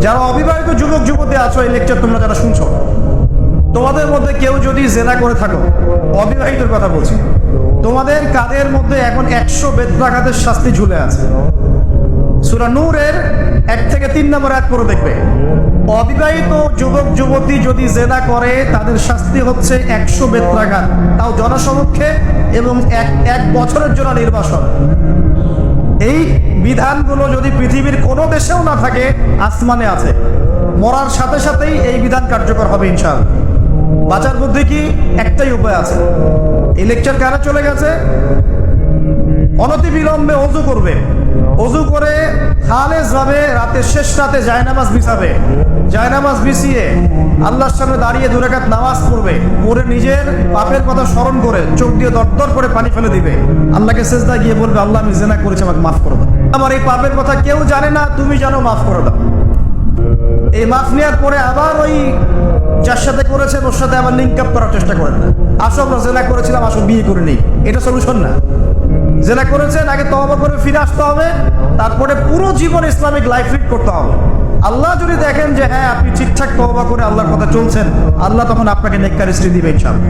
যারা অবিবাহিত যুবক যুবতী আছো, এই লেকচার তোমরা যারা শুনছো, তোমাদের মধ্যে কেউ যদি জেনা করে থাকো, অবিবাহিতর কথা বলছি, তোমাদের কাঁধের মধ্যে এখন 100 বেত্রাঘাতের শাস্তি ঝুলে আছে। সূরা নূরের 1 থেকে 3 নম্বর আয়াত পড়ে দেখবে, অবিবাহিত যুবক যুবতী যদি জেনা করে তাদের শাস্তি হচ্ছে 100 বেত্রাঘাত, তাও জনসমক্ষে, এবং এক বছরের জন্য নির্বাসন। এই বিধানগুলো যদি পৃথিবীর কোনো দেশেও না থাকে, আসমানে আছে। মরার সাথে সাথেই এই বিধান কার্যকর হবে ইনশাআল্লাহ। বাঁচার বুদ্ধি কি? একটাই উপায় আছে। এই লেকচার কারা চলে গেছে? অনতি বিলম্বে ওযু করবে, ওযু করে খালেস ভাবে রাতের শেষ রাতে জায়নামাজ বিছাবে, জায়নামাজ বিছিয়ে আল্লাহর সামনে দাঁড়িয়ে 2 রাকাত নামাজ পড়বে, পড়ে নিজের পাপের কথা স্মরণ করে চোখ দিয়ে দরদর করে পানি ফেলে দিবে, আল্লাহকে সেজদা গিয়ে বলবে, আল্লাহ আমি জিনা করেছি, আমাকে মাফ করে দাও, আমার এই পাপের কথা কেউ জানে না, তুমি জানো, মাফ করে দাও। এই মাফ নেওয়ার পরে আবার ওই যার সাথে করেছেন ওর সাথে আবার লিঙ্ক আপ করার চেষ্টা করেন না। আসো আমরা জেনা করেছিলাম, আসো বিয়ে করে নিই, এটা সলিউশন না। জেনা করেছেন, আগে তওবা করে ফিরে আসতে হবে, তারপরে পুরো জীবন ইসলামিক লাইফ লিড করতে হবে। আল্লাহ যদি দেখেন যে হ্যাঁ আপনি ঠিকঠাক তওবা করে আল্লাহর কথা চলছেন, আল্লাহ তখন আপনাকে নেককার স্ত্রী দিবে ইনশাআল্লাহ।